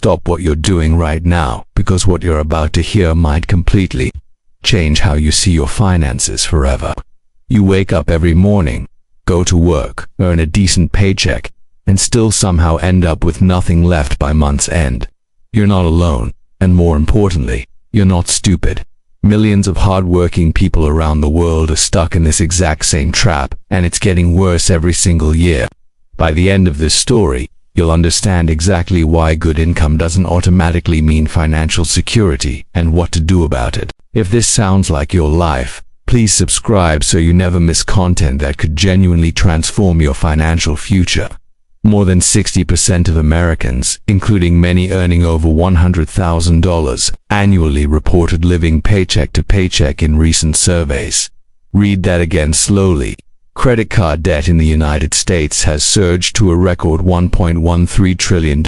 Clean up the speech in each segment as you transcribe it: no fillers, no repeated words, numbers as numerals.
stop what you're doing right now, because what you're about to hear might completely change how you see your finances forever. You wake up every morning, go to work, earn a decent paycheck, and still somehow end up with nothing left by month's end. You're not alone, and more importantly, you're not stupid. Millions of hard-working people around the world are stuck in this exact same trap, and it's getting worse every single year. By the end of this story, you'll understand exactly why good income doesn't automatically mean financial security and what to do about it. If this sounds like your life, please subscribe so you never miss content that could genuinely transform your financial future. More than 60% of Americans, including many earning over $100,000 annually, reported living paycheck to paycheck in recent surveys. Read that again slowly. Credit card debt in the United States has surged to a record $1.13 trillion,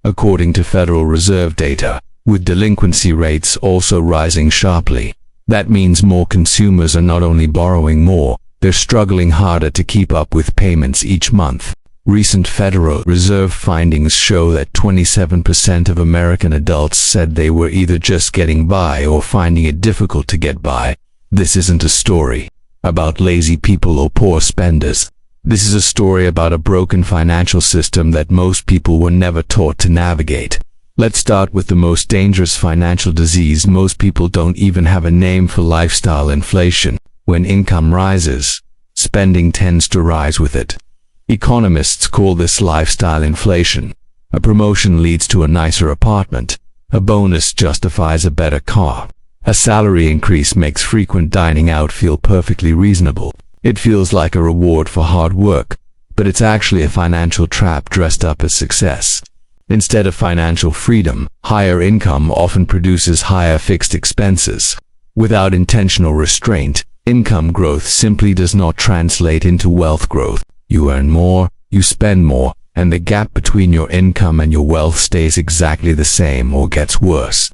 according to Federal Reserve data, with delinquency rates also rising sharply. That means more consumers are not only borrowing more, they're struggling harder to keep up with payments each month. Recent Federal Reserve findings show that 27% of American adults said they were either just getting by or finding it difficult to get by. This isn't a story about lazy people or poor spenders. This is a story about a broken financial system that most people were never taught to navigate. Let's start with the most dangerous financial disease most people don't even have a name for: lifestyle inflation. When income rises, spending tends to rise with it. Economists call this lifestyle inflation. A promotion leads to a nicer apartment. A bonus justifies a better car. A salary increase makes frequent dining out feel perfectly reasonable. It feels like a reward for hard work, but it's actually a financial trap dressed up as success. Instead of financial freedom, higher income often produces higher fixed expenses. Without intentional restraint, income growth simply does not translate into wealth growth. You earn more, you spend more, and the gap between your income and your wealth stays exactly the same or gets worse.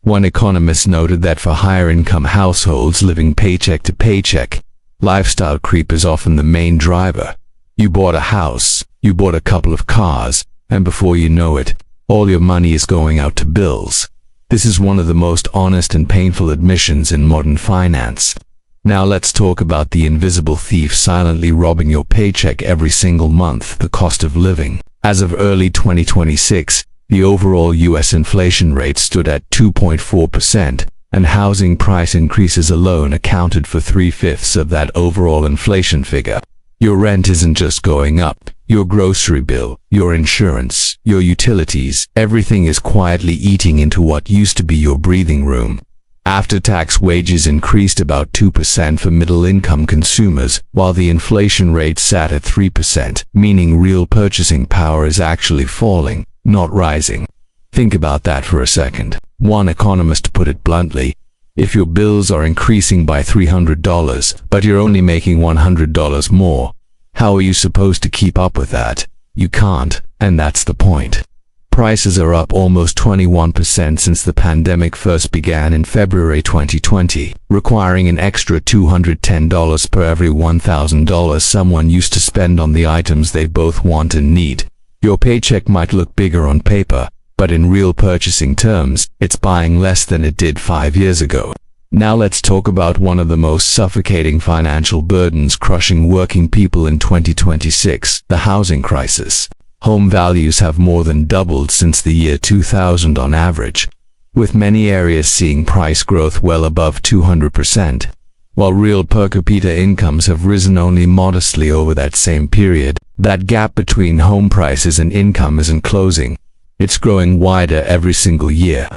One economist noted that for higher income households living paycheck to paycheck, lifestyle creep is often the main driver. You bought a house, you bought a couple of cars, and before you know it, all your money is going out to bills. This is one of the most honest and painful admissions in modern finance. Now let's talk about the invisible thief silently robbing your paycheck every single month: the cost of living. As of early 2026, the overall U.S. inflation rate stood at 2.4%, and housing price increases alone accounted for 3/5 of that overall inflation figure. Your rent isn't just going up. Your grocery bill, your insurance, your utilities, everything is quietly eating into what used to be your breathing room. After-tax wages increased about 2% for middle-income consumers, while the inflation rate sat at 3%, meaning real purchasing power is actually falling, not rising. Think about that for a second. One economist put it bluntly: if your bills are increasing by $300, but you're only making $100 more, how are you supposed to keep up with that? You can't, and that's the point. Prices are up almost 21% since the pandemic first began in February 2020, requiring an extra $210 per every $1,000 someone used to spend on the items they both want and need. Your paycheck might look bigger on paper, but in real purchasing terms, it's buying less than it did 5 years ago. Now let's talk about one of the most suffocating financial burdens crushing working people in 2026, the housing crisis. Home values have more than doubled since the year 2000 on average, with many areas seeing price growth well above 200%. While real per capita incomes have risen only modestly over that same period, that gap between home prices and income isn't closing. It's growing wider every single year.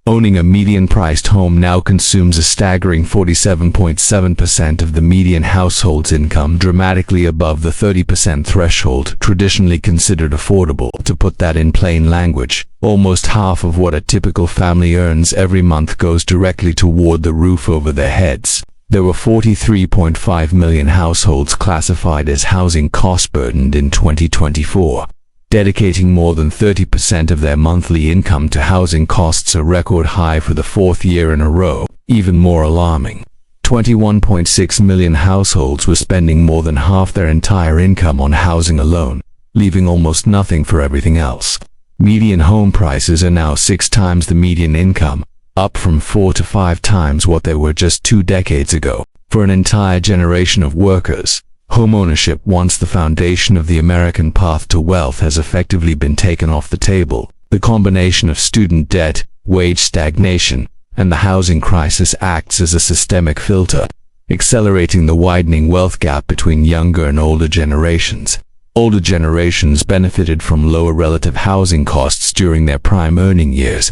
Owning a median-priced home now consumes a staggering 47.7% of the median household's income, dramatically above the 30% threshold traditionally considered affordable. To put that in plain language, almost half of what a typical family earns every month goes directly toward the roof over their heads. There were 43.5 million households classified as housing cost-burdened in 2024. Dedicating more than 30% of their monthly income to housing costs, a record high for the fourth year in a row. Even more alarming, 21.6 million households were spending more than half their entire income on housing alone, leaving almost nothing for everything else. Median home prices are now 6 times the median income, up from 4 to 5 times what they were just 2 decades ago. For an entire generation of workers, homeownership, once the foundation of the American path to wealth, has effectively been taken off the table. The combination of student debt, wage stagnation, and the housing crisis acts as a systemic filter, accelerating the widening wealth gap between younger and older generations. Older generations benefited from lower relative housing costs during their prime earning years,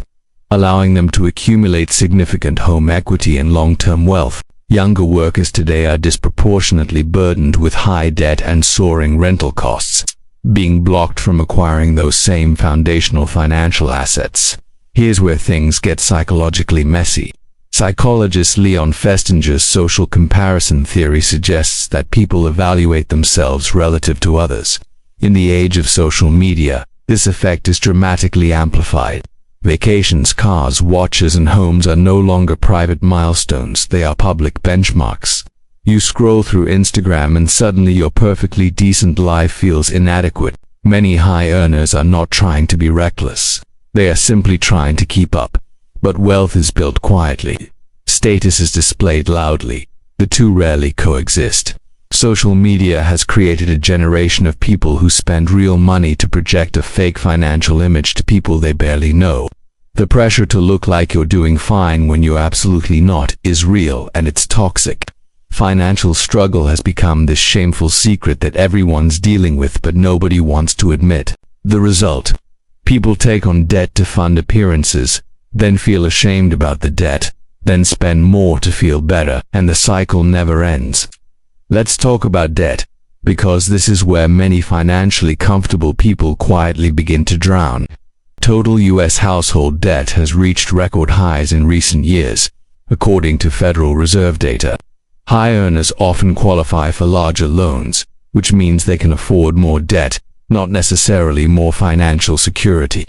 allowing them to accumulate significant home equity and long-term wealth. Younger workers today are disproportionately burdened with high debt and soaring rental costs, being blocked from acquiring those same foundational financial assets. Here's where things get psychologically messy. Psychologist Leon Festinger's social comparison theory suggests that people evaluate themselves relative to others. In the age of social media, this effect is dramatically amplified. Vacations, cars, watches, and homes are no longer private milestones, they are public benchmarks. You scroll through Instagram and suddenly your perfectly decent life feels inadequate. Many high earners are not trying to be reckless. They are simply trying to keep up. But wealth is built quietly. Status is displayed loudly. The two rarely coexist. Social media has created a generation of people who spend real money to project a fake financial image to people they barely know. The pressure to look like you're doing fine when you're absolutely not is real, and it's toxic. Financial struggle has become this shameful secret that everyone's dealing with but nobody wants to admit. The result: people take on debt to fund appearances, then feel ashamed about the debt, then spend more to feel better, and the cycle never ends. Let's talk about debt, because this is where many financially comfortable people quietly begin to drown. Total U.S. household debt has reached record highs in recent years, according to Federal Reserve data. High earners often qualify for larger loans, which means they can afford more debt, not necessarily more financial security.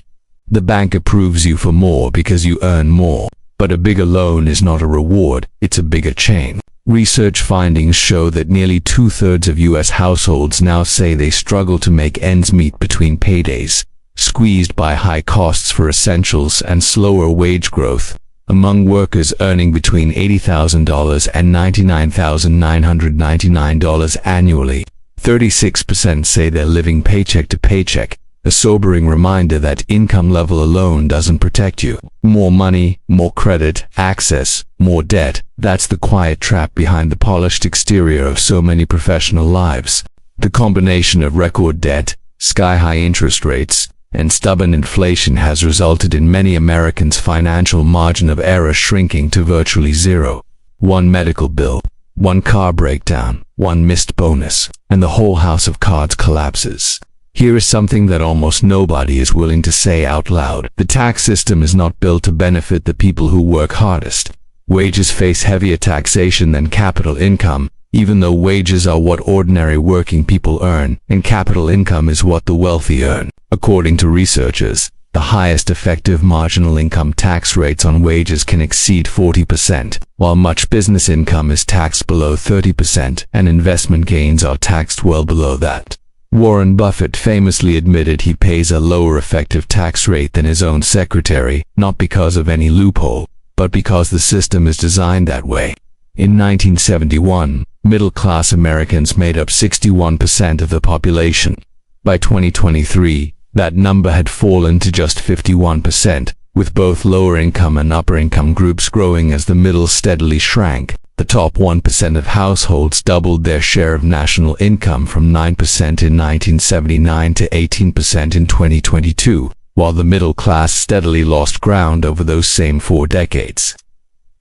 The bank approves you for more because you earn more, but a bigger loan is not a reward, it's a bigger chain. Research findings show that nearly 2/3 of U.S. households now say they struggle to make ends meet between paydays, squeezed by high costs for essentials and slower wage growth. Among workers earning between $80,000 and $99,999 annually, 36% say they're living paycheck to paycheck, a sobering reminder that income level alone doesn't protect you. More money, more credit, access, more debt, that's the quiet trap behind the polished exterior of so many professional lives. The combination of record debt, sky-high interest rates, and stubborn inflation has resulted in many Americans' financial margin of error shrinking to virtually zero. One medical bill, one car breakdown, one missed bonus, and the whole house of cards collapses. Here is something that almost nobody is willing to say out loud. The tax system is not built to benefit the people who work hardest. Wages face heavier taxation than capital income, even though wages are what ordinary working people earn, and capital income is what the wealthy earn. According to researchers, the highest effective marginal income tax rates on wages can exceed 40%, while much business income is taxed below 30% and investment gains are taxed well below that. Warren Buffett famously admitted he pays a lower effective tax rate than his own secretary, not because of any loophole, but because the system is designed that way. In 1971, middle-class Americans made up 61% of the population. By 2023, that number had fallen to just 51%, with both lower-income and upper-income groups growing as the middle steadily shrank. The top 1% of households doubled their share of national income from 9% in 1979 to 18% in 2022, while the middle class steadily lost ground over those same 4 decades.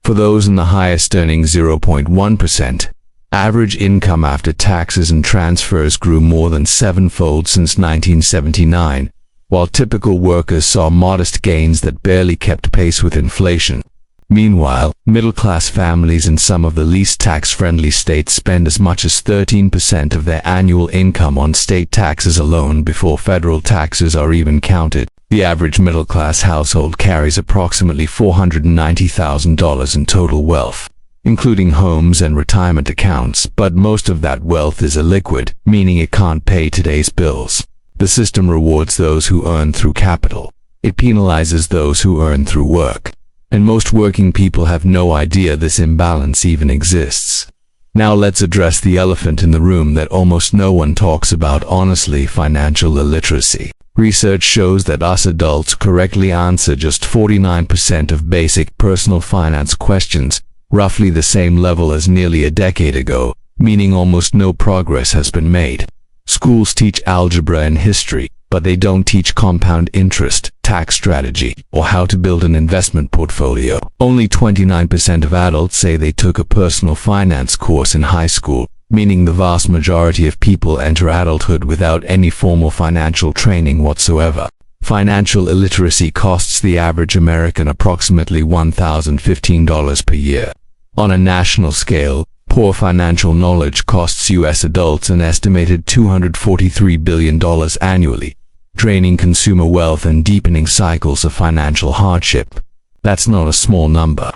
For those in the highest earning 0.1%, average income after taxes and transfers grew more than 7-fold since 1979, while typical workers saw modest gains that barely kept pace with inflation. Meanwhile, middle-class families in some of the least tax-friendly states spend as much as 13% of their annual income on state taxes alone before federal taxes are even counted. The average middle-class household carries approximately $490,000 in total wealth, including homes and retirement accounts, but most of that wealth is illiquid, meaning it can't pay today's bills. The system rewards those who earn through capital. It penalizes those who earn through work. And most working people have no idea this imbalance even exists. Now let's address the elephant in the room that almost no one talks about honestly: financial illiteracy. Research shows that us adults correctly answer just 49% of basic personal finance questions, roughly the same level as nearly a decade ago, meaning almost no progress has been made. Schools teach algebra and history, but they don't teach compound interest, tax strategy, or how to build an investment portfolio. Only 29% of adults say they took a personal finance course in high school, meaning the vast majority of people enter adulthood without any formal financial training whatsoever. Financial illiteracy costs the average American approximately $1,015 per year. On a national scale, poor financial knowledge costs U.S. adults an estimated $243 billion annually, draining consumer wealth and deepening cycles of financial hardship. That's not a small number.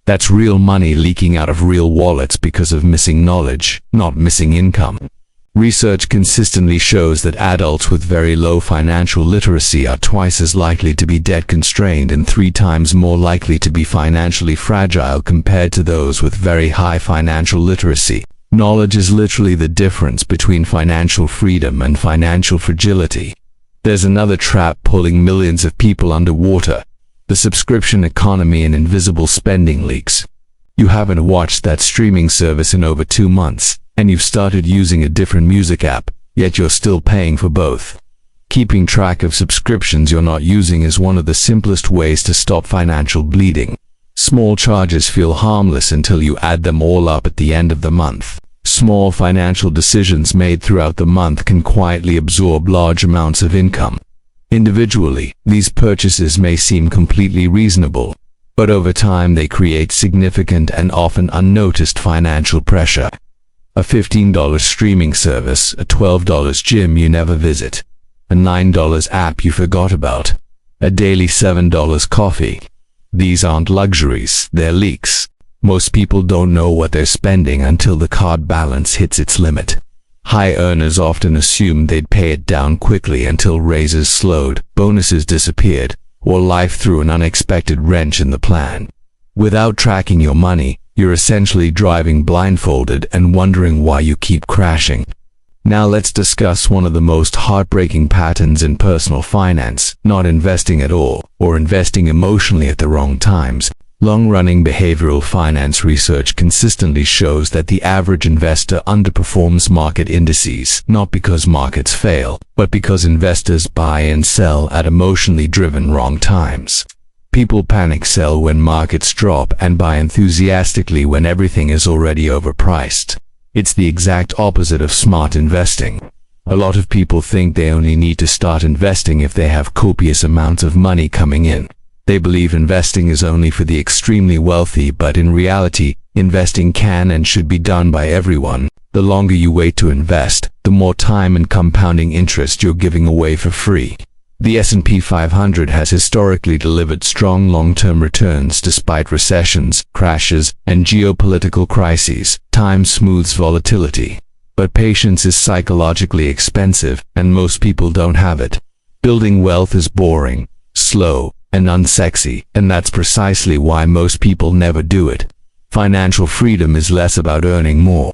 That's real money leaking out of real wallets because of missing knowledge, not missing income. Research consistently shows that adults with very low financial literacy are twice as likely to be debt-constrained and 3 times more likely to be financially fragile compared to those with very high financial literacy. Knowledge is literally the difference between financial freedom and financial fragility. There's another trap pulling millions of people underwater: the subscription economy and invisible spending leaks. You haven't watched that streaming service in over 2 months, and you've started using a different music app, yet you're still paying for both. Keeping track of subscriptions you're not using is one of the simplest ways to stop financial bleeding. Small charges feel harmless until you add them all up at the end of the month. Small financial decisions made throughout the month can quietly absorb large amounts of income. Individually, these purchases may seem completely reasonable, but over time they create significant and often unnoticed financial pressure. A $15 streaming service, a $12 gym you never visit, a $9 app you forgot about, a daily $7 coffee. These aren't luxuries, they're leaks. Most people don't know what they're spending until the card balance hits its limit. High earners often assumed they'd pay it down quickly until raises slowed, bonuses disappeared, or life threw an unexpected wrench in the plan. Without tracking your money, you're essentially driving blindfolded and wondering why you keep crashing. Now let's discuss one of the most heartbreaking patterns in personal finance: not investing at all, or investing emotionally at the wrong times. Long-running behavioral finance research consistently shows that the average investor underperforms market indices, not because markets fail, but because investors buy and sell at emotionally driven wrong times. People panic sell when markets drop and buy enthusiastically when everything is already overpriced. It's the exact opposite of smart investing. A lot of people think they only need to start investing if they have copious amounts of money coming in. They believe investing is only for the extremely wealthy, but in reality, investing can and should be done by everyone. The longer you wait to invest, the more time and compounding interest you're giving away for free. The S&P 500 has historically delivered strong long-term returns despite recessions, crashes, and geopolitical crises. Time smooths volatility. But patience is psychologically expensive, and most people don't have it. Building wealth is boring, slow, and unsexy, and that's precisely why most people never do it. Financial freedom is less about earning more.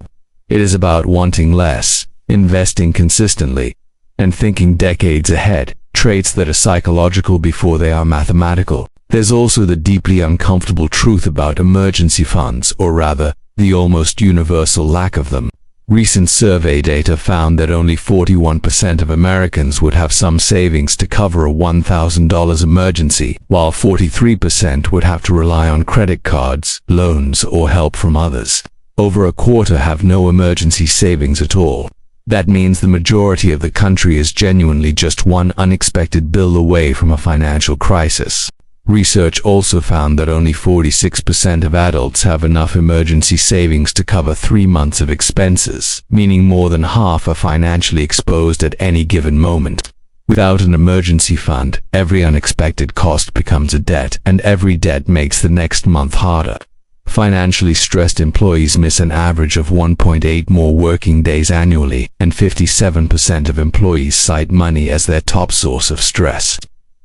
It is about wanting less, investing consistently, and thinking decades ahead, traits that are psychological before they are mathematical. There's also the deeply uncomfortable truth about emergency funds, or rather, the almost universal lack of them. Recent survey data found that only 41% of Americans would have some savings to cover a $1,000 emergency, while 43% would have to rely on credit cards, loans, or help from others. Over a quarter have no emergency savings at all. That means the majority of the country is genuinely just one unexpected bill away from a financial crisis. Research also found that only 46% of adults have enough emergency savings to cover 3 months of expenses, meaning more than half are financially exposed at any given moment. Without an emergency fund, every unexpected cost becomes a debt, and every debt makes the next month harder. Financially stressed employees miss an average of 1.8 more working days annually, and 57% of employees cite money as their top source of stress.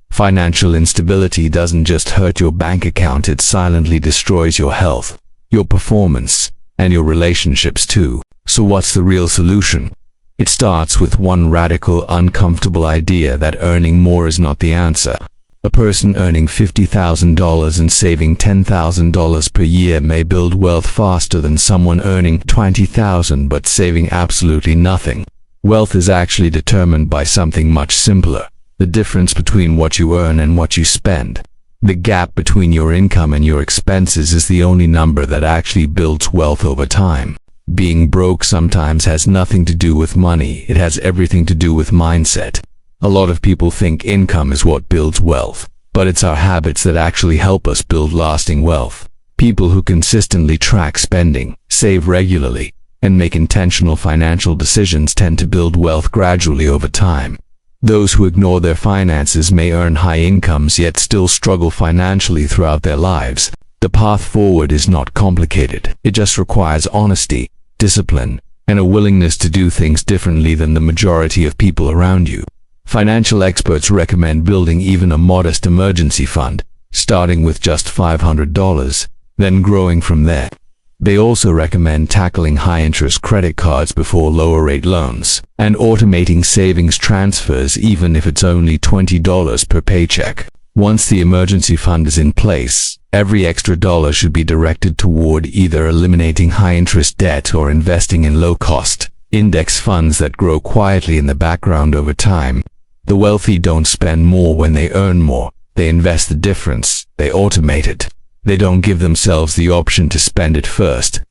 Financial instability doesn't just hurt your bank account, it silently destroys your health, your performance, and your relationships too. So what's the real solution? It starts with one radical, uncomfortable idea that earning more is not the answer. A person earning $50,000 and saving $10,000 per year may build wealth faster than someone earning $20,000 but saving absolutely nothing. Wealth is actually determined by something much simpler: the difference between what you earn and what you spend. The gap between your income and your expenses is the only number that actually builds wealth over time. Being broke sometimes has nothing to do with money, it has everything to do with mindset. A lot of people think income is what builds wealth, but it's our habits that actually help us build lasting wealth. People who consistently track spending, save regularly, and make intentional financial decisions tend to build wealth gradually over time. Those who ignore their finances may earn high incomes yet still struggle financially throughout their lives. The path forward is not complicated. It just requires honesty, discipline, and a willingness to do things differently than the majority of people around you. Financial experts recommend building even a modest emergency fund, starting with just $500, then growing from there. They also recommend tackling high-interest credit cards before lower-rate loans, and automating savings transfers even if it's only $20 per paycheck. Once the emergency fund is in place, every extra dollar should be directed toward either eliminating high-interest debt or investing in low-cost, index funds that grow quietly in the background over time. The wealthy don't spend more when they earn more. They invest the difference. They automate it. They don't give themselves the option to spend it first.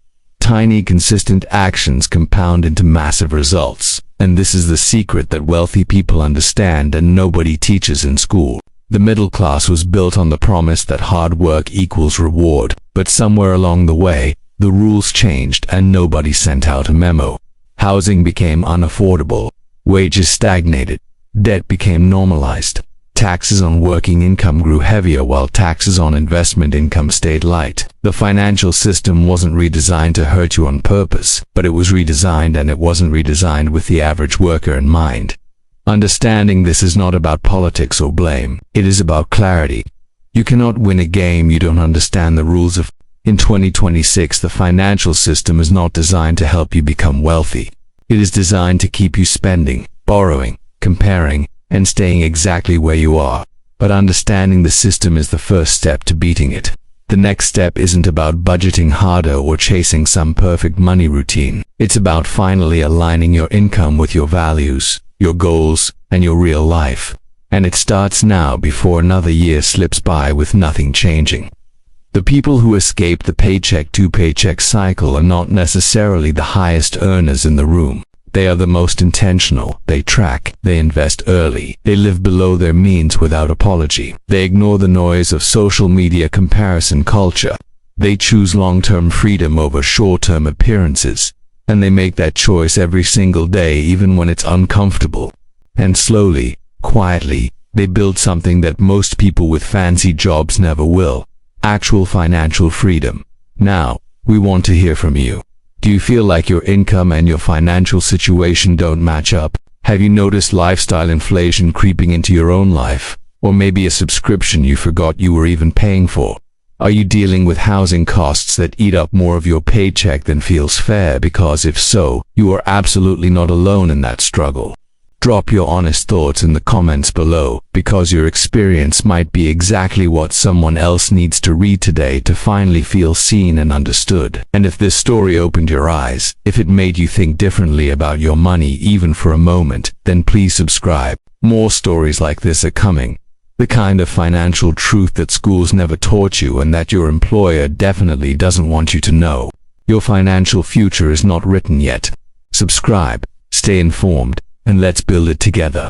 Tiny, consistent actions compound into massive results. And this is the secret that wealthy people understand and nobody teaches in school. The middle class was built on the promise that hard work equals reward. But somewhere along the way, the rules changed and nobody sent out a memo. Housing became unaffordable. Wages stagnated. Debt became normalized. Taxes on working income grew heavier while taxes on investment income stayed light. The financial system wasn't redesigned to hurt you on purpose, but it was redesigned, and it wasn't redesigned with the average worker in mind. Understanding this is not about politics or blame. It is about clarity. You cannot win a game you don't understand the rules of. In 2026, the financial system is not designed to help you become wealthy. It is designed to keep you spending, borrowing, comparing, and staying exactly where you are. But understanding the system is the first step to beating it. The next step isn't about budgeting harder or chasing some perfect money routine. It's about finally aligning your income with your values, your goals, and your real life. And it starts now before another year slips by with nothing changing. The people who escape the paycheck-to-paycheck cycle are not necessarily the highest earners in the room. They are the most intentional. They track, they invest early, they live below their means without apology. They ignore the noise of social media comparison culture. They choose long-term freedom over short-term appearances. And they make that choice every single day, even when it's uncomfortable. And slowly, quietly, they build something that most people with fancy jobs never will: actual financial freedom. Now, we want to hear from you. Do you feel like your income and your financial situation don't match up? Have you noticed lifestyle inflation creeping into your own life? Or maybe a subscription you forgot you were even paying for? Are you dealing with housing costs that eat up more of your paycheck than feels fair? Because if so, you are absolutely not alone in that struggle. Drop your honest thoughts in the comments below, because your experience might be exactly what someone else needs to read today to finally feel seen and understood. And if this story opened your eyes, if it made you think differently about your money even for a moment, then please subscribe. More stories like this are coming. The kind of financial truth that schools never taught you and that your employer definitely doesn't want you to know. Your financial future is not written yet. Subscribe, stay informed, and let's build it together.